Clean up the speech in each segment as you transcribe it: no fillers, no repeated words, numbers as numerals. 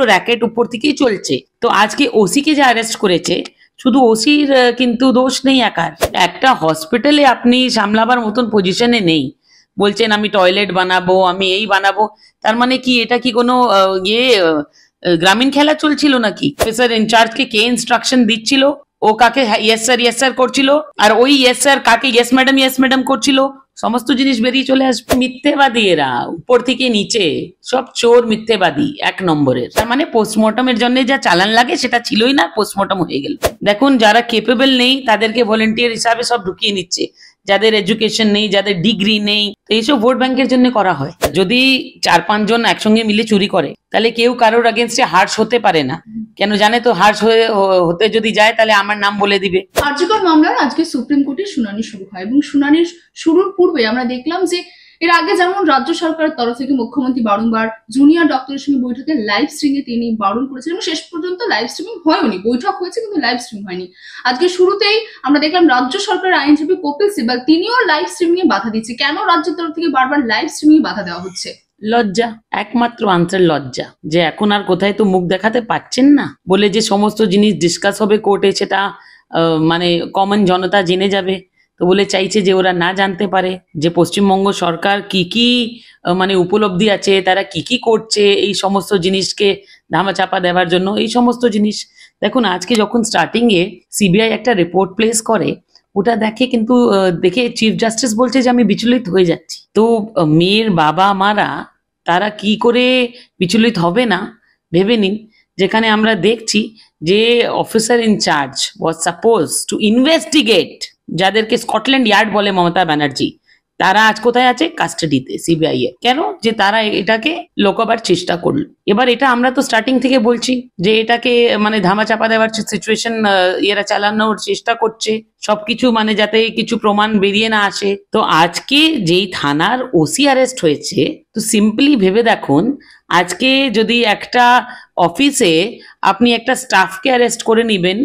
পুরো র্যাকেট উপর থেকেই চলছে। তো আজকে ওসিকে যে অ্যারেস্ট করেছে, শুধু ওসির কিন্তু দোষ নেই একার। একটা হসপিটালে আপনি সামলাবার মতন পজিশনে নেই, বলছেন আমি টয়লেট বানাবো, আমি এই বানাবো। তার মানে কি এটা কি কোনো গ্রামীণ খেলা চলছিল নাকি? অফিসার ইনচার্জকে কে ইনস্ট্রাকশন দিচ্ছিল, ও কাকে ইয়েস স্যার করছিল, আর ওই ইয়েস স্যার কাকে ইয়েস ম্যাডাম করছিল, সমস্ত জিনিস বেরিয়ে চলে আসবে। মিথ্যেবাদী এরা, উপর থেকে নিচে সব চোর মিথ্যেবাদী এক নম্বরের। তার মানে পোস্টমর্টমের জন্য যা চালান লাগে সেটা ছিলই না, পোস্টমর্টম হয়ে গেল। দেখুন, যারা কেপেবল নেই তাদেরকে ভলেন্টিয়ার হিসাবে সব ঢুকিয়ে নিচ্ছে, যাদের এডুকেশন নেই, যাদের ডিগ্রি নেই। তো এইসব ভোট ব্যাংকের জন্য করা হয়। যদি 4-5 জন একসঙ্গে মিলে চুরি করে, তাহলে কেউ কারোর আগেনস্টে হার্শ হতে পারে না। কেন জানে তো, হার্শ হতে যদি যায় তাহলে আমার নাম বলে দিবে। আরজিকর মামলার আজকে সুপ্রিম কোর্টে শুনানি শুরু হয় এবং শুনানির শুরুর পূর্বে আমরা দেখলাম যে এর আগে যেমন রাজ্য সরকারের তরফ থেকে মুখ্যমন্ত্রী বারংবার জুনিয়র ডক্টরের সঙ্গে বৈঠকে লাইভ স্ট্রিমে তিনি বারণ করেছিলেন এবং শেষ পর্যন্ত লাইভ স্ট্রিমিং হয়নি, বৈঠক হয়েছে কিন্তু লাইভ স্ট্রিম হয়নি। আজকে শুরুতেই আমরা দেখলাম রাজ্য সরকারের আইনজীবী কপিল সিবাল তিনিও লাইভ স্ট্রিমিং এ বাধা দিচ্ছে। কেন রাজ্যের তরফ থেকে বারবার লাইভ স্ট্রিমিং এ বাধা দেওয়া হচ্ছে? লজ্জা, একমাত্র আনসার লজ্জা, যে এখন আর কোথায় তো মুখ দেখাতে পাচ্ছেন না বলে যে সমস্ত জিনিস ডিসকাস হবে কোর্টে সেটা মানে কমন জনতা জেনে যাবে, তো বলে চাইছে যে ওরা না জানতে পারে যে পশ্চিমবঙ্গ সরকার কি কি মানে উপলব্ধি আছে, তারা কি কি করছে এই সমস্ত জিনিসকে ধামাচাপা দেওয়ার জন্য। এই সমস্ত জিনিস দেখুন, আজকে যখন স্টার্টিং এ সিবিআই একটা রিপোর্ট প্লেস করে, ওটা দেখে কিন্তু দেখে চিফ জাস্টিস বলছে যে আমি বিচলিত হয়ে যাচ্ছি। তো মেয়ের বাবা মারা তারা কি করে বিচলিত হবে না ভেবে নিন, যেখানে আমরা দেখছি যে officer in-charge was supposed to investigate, যাদেরকে স্কটল্যান্ড ইয়ার্ড বলে মমতা ব্যানার্জি, তারা আজ কোথায় আছে? কাস্টাডিতে সিবিআই এর। কেন? যে তারা এটাকে লোকাবার চেষ্টা করলো। এবার এটা আমরা তো স্টার্টিং থেকে বলছি যে এটাকে মানে ধামাচাপা দেওয়ার সিচুয়েশন এরা চালানোর চেষ্টা করছে, সবকিছু মানে যাতে কিছু প্রমাণ বেরিয়ে না আসে। তো আজকে যেই থানার ওসি অ্যারেস্ট হয়েছে, তো সিম্পলি ভেবে দেখুন, আজকে যদি একটা অফিসে আপনি একটা স্টাফকে অ্যারেস্ট করে নিবেন,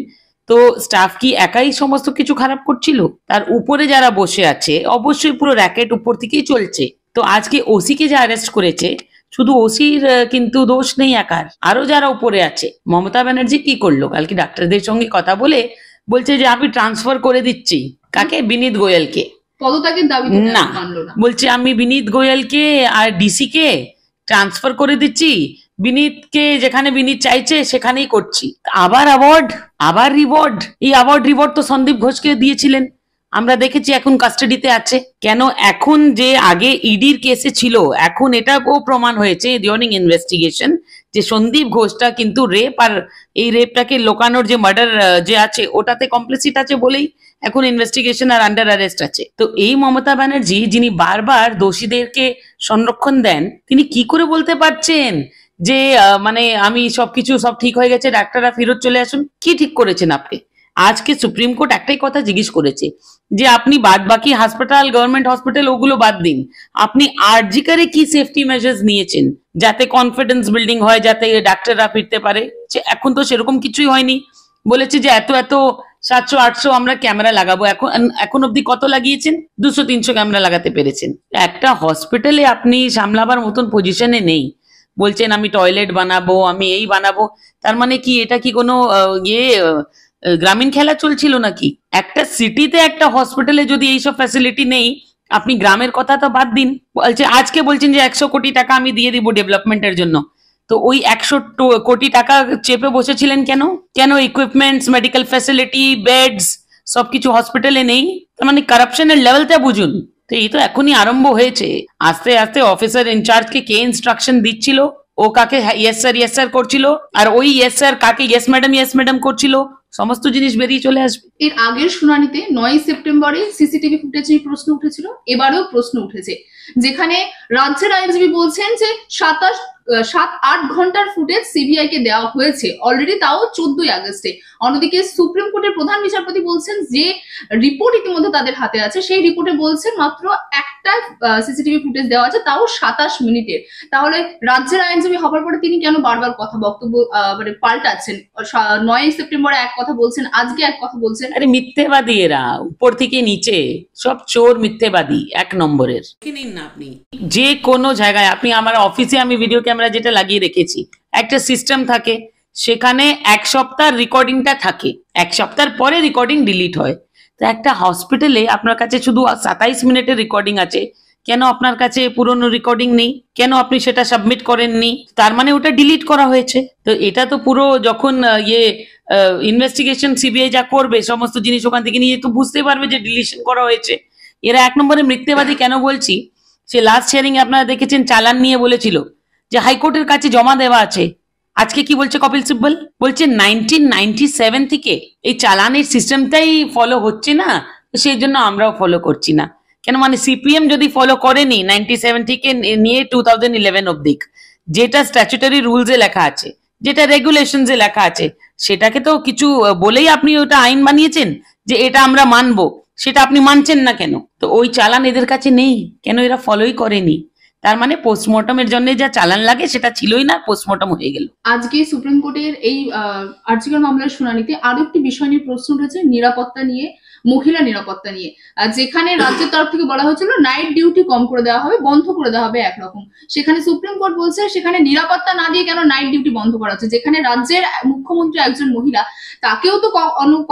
তো স্টাফ কি একাই সমস্ত কিছু খারাপ করছিল? তার উপরে যারা বসে আছে অবশ্যই পুরো র্যাকেট উপর থেকেই চলছে। তো আজকে ওসিকে যে অ্যারেস্ট করেছে, শুধু ওসির কিন্তু দোষ নেই একার, আরো যারা উপরে আছে। মমতা ব্যানার্জি কি করলো? কালকে ডাক্তারদের সঙ্গে কথা বলে বলছে যে আমি ট্রান্সফার করে দিচ্ছি। কাকে? বিনীত গোয়েলকে। পদত্যাগের দাবি না, বলছে আমি বিনীত গোয়েলকে আর ডিসি কে ট্রান্সফার করে দিচ্ছি, বিনীতকে যেখানে বিনীত চাইছে সেখানেই করছি। আবার অ্যাওয়ার্ড, আবার রিওয়ার্ড। এই অ্যাওয়ার্ড রিওয়ার্ড তো সন্দীপ ঘোষকে দিয়েছিলেন, আমরা দেখেছি এখন কাস্টাডিতে আছে। কেন? এখন যে আগে ইডির কেসে ছিল, এখন এটাও প্রমাণ হয়েছে ডিউরিং ইনভেস্টিগেশন যে সন্দীপ ঘোষটা কিন্তু রেপ, আর এই রেপটাকে লোকানোর যে মার্ডার যে আছে ওটাতে কমপ্লিসিট আছে বলেই এখন ইনভেস্টিগেশন আর আন্ডার অ্যারেস্ট আছে। তো এই মমতা ব্যানার্জি, যিনি বারবার দোষীদেরকে সংরক্ষণ দেন, তিনি কি করে বলতে পারছেন যে মানে আমি সবকিছু সব ঠিক হয়ে গেছে, ডাক্তাররা ফেরত চলে আসুন? কি ঠিক করেছেন আপনি? আজকে সুপ্রিম কোর্ট একটাই কথা জিজ্ঞেস করেছে যে আপনি বাদ বাকি হাসপাতাল, গভর্নমেন্ট হসপিটাল ওগুলো বাদ দিন, আপনি আরজিকরে কি সেফটি মেজার্স নিয়েছেন যাতে কনফিডেন্স বিল্ডিং হয়, যাতে ডাক্তাররা ফিরতে পারে? যে এখন তো সেরকম কিছুই হয়নি। বলেছে যে এত 700-800 আমরা ক্যামেরা লাগাবো। এখন অব্দি কত লাগিয়েছেন? 200-300 ক্যামেরা লাগাতে পেরেছেন। একটা হসপিটালে আপনি সামলাবার মতন পজিশনে নেই, বলছেন আমি টয়লেট বানাবো, আমি এই বানাবো। তার মানে কি এটা কি কোনো গ্রামীণ খেলা চলছিল নাকি? একটা সিটিতে একটা হসপিটালে যদি এইসব ফ্যাসিলিটি নেই, আপনি গ্রামের কথা তো বাদ দিন। বলছে আজকে বলছেন যে 100 কোটি টাকা আমি দিয়ে দিব ডেভেলপমেন্টের জন্য। তো ওই 100 কোটি টাকা চেপে বসেছিলেন কেন? কেন ইকুইপমেন্টস, মেডিকেল ফ্যাসিলিটি, বেডস সবকিছু হসপিটালে নেই? তার মানে কারাপশনের লেভেলটা বুঝুন। তো এই তো এখনই আরম্ভ হয়েছে। আস্তে আস্তে অফিসার ইনচার্জকে কে ইনস্ট্রাকশন দিচ্ছিল, ও কাকে ইয়েস স্যার করছিল, আর ওই ইয়েস স্যার কাকে ইয়েস ম্যাডাম করছিল, সমস্ত জিনিস বেরিয়ে চলে আসবে। এর আগের শুনানিতে 9 সেপ্টেম্বরে সিসিটিভি ফুটেজ নিয়ে প্রশ্ন উঠেছিল, এবারেও প্রশ্ন উঠেছে, যেখানে রাজ্যের আইনজীবী বলছেন যে 7-8 ঘন্টার ফুটেজ সিবিআই কে দেওয়া হয়েছে অলরেডি, তাও 14 আগস্টে। অন্যদিকে সুপ্রিম কোর্টের প্রধান বিচারপতি বলছেন যে রিপোর্ট ইতিমধ্যে তাদের হাতে আছে, সেই রিপোর্টে বলছেন মাত্র একটা সিসিটিভি ফুটেজ দেওয়া আছে, তাও 27 মিনিটের। তাহলে রাজ্যের আইনজীবী হবার পরে তিনি কেন বারবার বক্তব্য মানে পাল্টাচ্ছেন? 9 সেপ্টেম্বরে এক কথা বলছেন, আজকে এক কথা বলছেন। আরে মিথ্যেবাদী এরা, উপর থেকে নিচে সব চোর মিথ্যেবাদী এক নম্বরের। না আপনি যে কোনো জায়গায়, আপনি আমার অফিসে আমি ভিডিও ক্যামেরা যেটা লাগিয়ে রেখেছি, একটা সিস্টেম থাকে, সেখানে এক সপ্তাহ রেকর্ডিংটা থাকে, এক সপ্তাহ পরে রেকর্ডিং ডিলিট হয়। তো একটা হসপিটালে আপনার কাছে শুধু 27 মিনিটের রেকর্ডিং আছে, কেন আপনার কাছে পুরনো রেকর্ডিং নেই? কেন আপনি সেটা সাবমিট করেননি? তার মানে ওটা ডিলিট করা হয়েছে। তো এটা তো পুরো যখন ইনভেস্টিগেশন সিবিআই যা করবে সমস্ত জিনিস ওখান থেকে নিয়ে তো বুঝতে পারবে যে ডিলিশন করা হয়েছে। এরা এক নম্বরে মিথ্যেবাদী কেন বলছি, সে লাস্ট হিয়ারিং আপনারা দেখেছেন চালান নিয়ে বলেছিল যে হাইকোর্টের কাছে জমা দেওয়া আছে। আজকে কি বলছে কপিল সিব্বল? বলছে 1997 থেকে এই চালানের সিস্টেমটাই ফলো হচ্ছে না, সেই জন্য আমরাও ফলো করছি না। কেন মানে সিপিএম যদি ফলো করেনি 97 থেকে নিয়ে 2011 অব্দি, যেটা স্ট্যাচুটারি রুলসে লেখা আছে, যেটা রেগুলেশনসে লেখা আছে, সেটাকে তো কিছু বলেই আপনি ওটা আইন বানিয়েছেন যে এটা আমরা মানবো, সেটা আপনি মানছেন না কেন? তো ওই চালান এদের কাছে নেই, কেন এরা ফলোই করেনি। তার মানে পোস্টমর্টমের জন্য যা চালান লাগে সেটা ছিলই না, পোস্টমর্টম হয়ে গেল। আজকে সুপ্রিম কোর্টের এই আর্জিকর মামলার শুনানিতে আরো একটি বিষয় নিয়ে প্রশ্ন উঠেছে, নিরাপত্তা নিয়ে, মহিলা নিরাপত্তা নিয়ে। যেখানে রাজ্যের তরফ থেকে বলা হয়েছিল নাইট ডিউটি কম করে দেওয়া হবে, বন্ধ করে দেওয়া হবে একরকম, সেখানে সুপ্রিম কোর্ট বলছে সেখানে নিরাপত্তা না দিয়ে কেন নাইট ডিউটি বন্ধ করা হচ্ছে, যেখানে রাজ্যের মুখ্যমন্ত্রী একজন মহিলা, তাকেও তো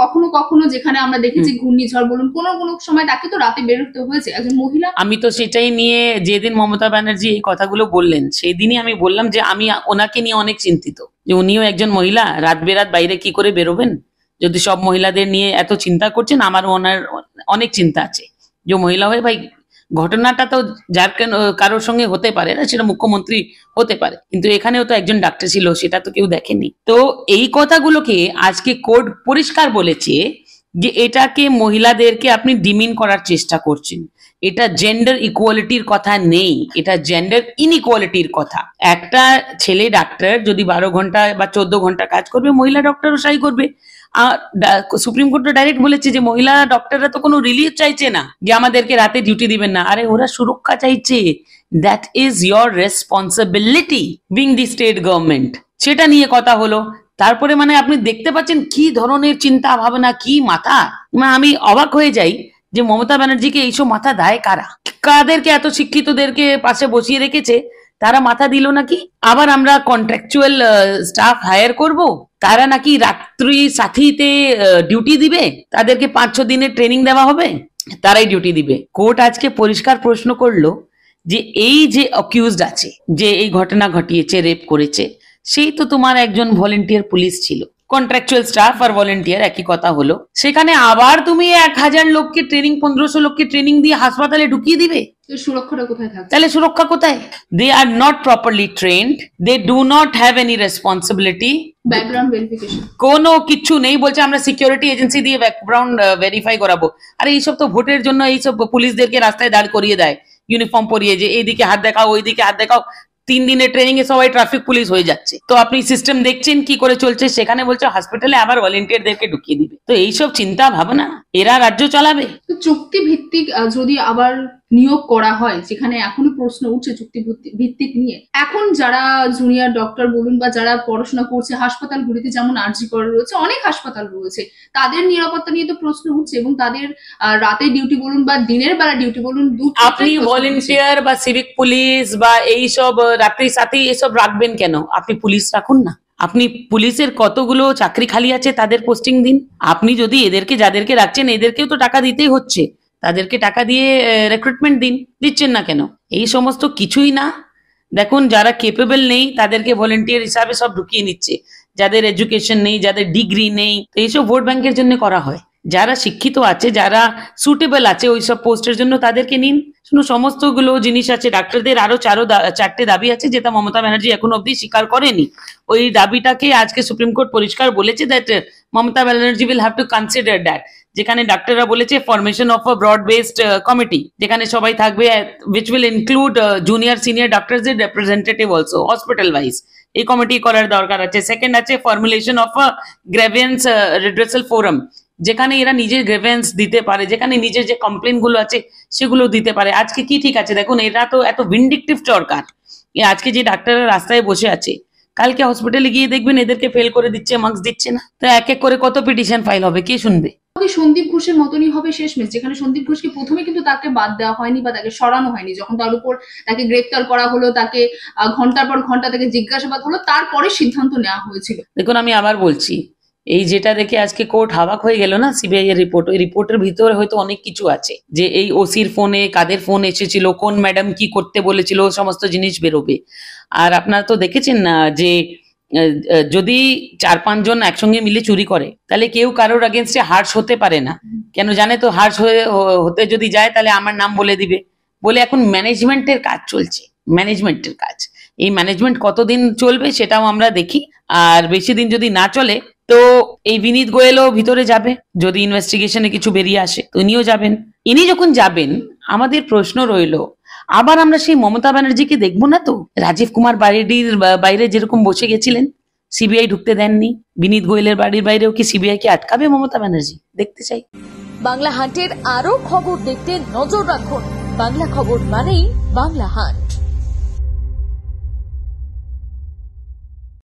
কখনো কখনো যেখানে আমরা দেখেছি ঘূর্ণিঝড় বলুন, কোনো কোনো সময় তাকে তো রাতে বেরোতে হয়েছে একজন মহিলা। আমি তো সেটাই নিয়ে যেদিন মমতা ব্যানার্জি এই কথাগুলো বললেন সেই দিনই আমি বললাম যে আমি ওনাকে নিয়ে অনেক চিন্তিত, যে উনিও একজন মহিলা, রাত বেরাত বাইরে কি করে বেরোবেন? যদি সব মহিলাদের নিয়ে এত চিন্তা করছেন, আমারও ওনার অনেক চিন্তা আছে। যে মহিলা হয়ে ভাই, ঘটনাটা তো যার কারোর সঙ্গে হতে পারে না, সেটা মুখ্যমন্ত্রী হতে পারে, কিন্তু এখানেও তো একজন ডাক্তার ছিল, সেটা তো কেউ দেখেনি। তো এই কথাগুলোকে আজকে কোর্ট পরিষ্কার বলেছে যে এটাকে মহিলাদেরকে আপনি ডিমিন করার চেষ্টা করছেন। এটা জেন্ডার ইকুয়ালিটির কথা নেই, এটা জেন্ডার ইনইকুয়ালিটির কথা। একটা ছেলে ডাক্তার যদি 12 ঘন্টা বা 14 ঘন্টা কাজ করবে, মহিলা ডক্টরও তাই করবে। সুপ্রিম কোর্ট ডাইরেক্ট বলেছে যে মহিলা ডক্টররা তো কোনো রিলিফ চাইছে না যে আমাদেরকে রাতে ডিউটি দিবেন না, আরে ওরা সুরক্ষা চাইছে। That is your responsibility being the state government. সেটা নিয়ে কথা হলো। তারপরে মানে আপনি দেখতে পাচ্ছেন কি ধরনের চিন্তা ভাবনা, কি মাথা। আমি অবাক হয়ে যাই যে মমতা ব্যানার্জিকে এইসব মাথা দেয় কারা? কাদেরকে এত শিক্ষিতদেরকে পাশে বসিয়ে রেখেছে, তারা মাথা দিল নাকি? আবার আমরা কন্ট্রাকচুয়াল স্টাফ হায়ার করব, তারা নাকি রাত্রি সাথীতে ডিউটি দিবে, তাদেরকে 5-6 দিনের ট্রেনিং দেওয়া হবে, তারাই ডিউটি দিবে। কোর্ট আজকে পরিষ্কার প্রশ্ন করলো যে এই যে অ্যাকিউজড আছে, যে এই ঘটনা ঘটিয়েছে, রেপ করেছে, সেই তো তোমার একজন ভলেন্টিয়ার পুলিশ ছিল। কন্ট্রাকচুয়াল স্টাফ আর ভলেন্টিয়ার একই কথা হলো। সেখানে আবার তুমি 1000 লোককে ট্রেনিং, 1500 লোককে ট্রেনিং দিয়ে হাসপাতালে ঢুকিয়ে দিবে, সুরক্ষাটা কোথায় থাকবে? তাহলে সুরক্ষা কোথায়? They are not properly trained, they do not have any responsibility, background verification কোনো কিছু নেই। বলছে আমরা সিকিউরিটি এজেন্সি দিয়ে ব্যাকগ্রাউন্ড ভেরিফাই করাবো। আরে এইসব তো ভোটের জন্য এইসব পুলিশদেরকে রাস্তায় দাঁড় করিয়ে দেয় ইউনিফর্ম পরিয়ে, যে এইদিকে হাত দেখাও, ওইদিকে হাত দেখাও। 3 দিনের ট্রেনিং এ সবাই ট্রাফিক পুলিশ হয়ে যাচ্ছে। তো আপনি সিস্টেম দেখছেন কি করে চলছে। সেখানে বলছে হসপিটালে আবার ভলেন্টিয়ারদেরকে ঢুকিয়ে দিবে। তো এইসব চিন্তা ভাবনা, এরা রাজ্য চালাবে? চুক্তি ভিত্তিক যদি আবার নিয়োগ করা হয়, যেখানে এখনো প্রশ্ন উঠছে চুক্তি ভিত্তিক নিয়ে, এখন যারা জুনিয়র ডক্টর বলুন বা যারা পড়াশোনা করছে হাসপাতালগুলিতে, যেমন আরজিকর রয়েছে, অনেক হাসপাতাল রয়েছে, তাদের নিরাপত্তা নিয়ে তো প্রশ্ন উঠছে, এবং তাদের রাতে ডিউটি বলুন বা দিনের বেলা ডিউটি বলুন, আপনি ভলেন্টিয়ার বা সিভিক পুলিশ বা এইসব রাত্রি সাথী এসব রাখবেন কেন? আপনি পুলিশ রাখুন না। আপনি পুলিশের কতগুলো চাকরি খালি আছে, তাদের পোস্টিং দিন। আপনি যদি এদেরকে, যাদেরকে রাখছেন, এদেরকেও তো টাকা দিতেই হচ্ছে, তাদেরকে টাকা দিয়ে রিক্রুটমেন্ট দিন। দিচ্ছেন না কেন? এই সমস্ত কিছুই না। দেখুন, যারা কেপেবল নেই তাদেরকে ভলেন্টিয়ার হিসাবে সব ঢুকিয়ে নিচ্ছে, যাদের এডুকেশন নেই, যাদের ডিগ্রি নেই। তো এইসব ভোট ব্যাংকের জন্য করা হয়। যারা শিক্ষিত আছে, যারা সুটেবল আছে ওইসব পোস্টের জন্য, তাদেরকে নিন। শুনো, সমস্তগুলো জিনিস আছে। ডাক্তারদের আরো 4টে দাবি আছে, যেটা মমতা ব্যানার্জি এখন অব্দি স্বীকার করেনি। ওই দাবিটাকে আজকে সুপ্রিম কোর্ট পরিষ্কার বলেছে that Mamata Banerjee will have to consider that. যেখানে ডাক্তাররা বলেছে formation of a broad based committee, যেখানে সবাই থাকবে, which will include junior senior doctors এর রিপ্রেজেন্টেটিভ অলসো হসপিটাল ওয়াইজ। এই কমিটি করার দরকার আছে। সেকেন্ড আছে formulation of a grievance redressal forum, যেখানে এরা নিজের গ্রেভিয়েন্স দিতে পারে, যেখানে নিজের যে কমপ্লেন গুলো আছে সেগুলো দিতে পারে। আজকে কি ঠিক আছে? দেখুন, এরা তো এত ভিন্ডিকটিভ সরকার। আজকে যে ডাক্তাররা রাস্তায় বসে আছে, কালকে হসপিটালে গিয়ে দেখবেন এদেরকে ফেল করে দিচ্ছে, মার্কস দিচ্ছে না। তো এক এক করে কত পিটিশন ফাইল হবে, কে শুনবে? কি সন্দীপ ঘোষের মতনই হবে শেষমেশ, যেখানে সন্দীপ ঘোষকে প্রথমে কিন্তু তাকে বাদ দেওয়া হয়নি বা তাকে সরানো হয়নি, যখন তার উপর তাকে গ্রেপ্তার করা হলো, তাকে ঘন্টার পর ঘন্টা তাকে জিজ্ঞাসাবাদ হলো, তারপরে সিদ্ধান্ত নেওয়া হয়েছিল। দেখুন, আমি আবার বলছি, এই যেটা দেখে আজকে কোর্ট হাবাক হয়ে গেল না, সিবিআই এর রিপোর্ট, ওই রিপোর্টের ভিতরে হয়তো অনেক কিছু আছে, যে এই ওসির ফোনে কাদের ফোন এসেছিল, কোন ম্যাডাম কি করতে বলেছিল, সমস্ত জিনিস বেরোবে। আর আপনারা তো দেখেছেন না যে যদি 4-5 জন একসঙ্গে মিলে চুরি করে তাহলে কেউ কারোর আগেনস্টে হার্শ হতে পারে না। কেন জানে তো, হার্শ হতে যদি যায় তাহলে আমার নাম বলে দিবে বলে। এখন ম্যানেজমেন্টের কাজ চলছে, ম্যানেজমেন্টের কাজ। এই ম্যানেজমেন্ট কতদিন চলবে সেটাও আমরা দেখি, আর বেশি দিন যদি না চলে তো এই বিনীত গোয়েলও ভিতরে যাবে, যদি ইনভেস্টিগেশনে কিছু বেরিয়ে আসে তো ইনিও যাবেন। ইনি যখন যাবেন, আমাদের প্রশ্ন রইল, আবার আমরা সেই মমতা ব্যানার্জিকে দেখবো না তো? রাজীব কুমার বাড়ির বাইরে যেরকম বসে গেছিলেন, সিবিআই ঢুকতে দেননি, বিনীত গোয়েলের বাড়ির বাইরেও কি সিবিআই কে আটকাবে মমতা ব্যানার্জি? দেখতে চাই। বাংলা হান্টের আরো খবর দেখতে নজর রাখুন। বাংলা খবর মানেই বাংলা হান্ট।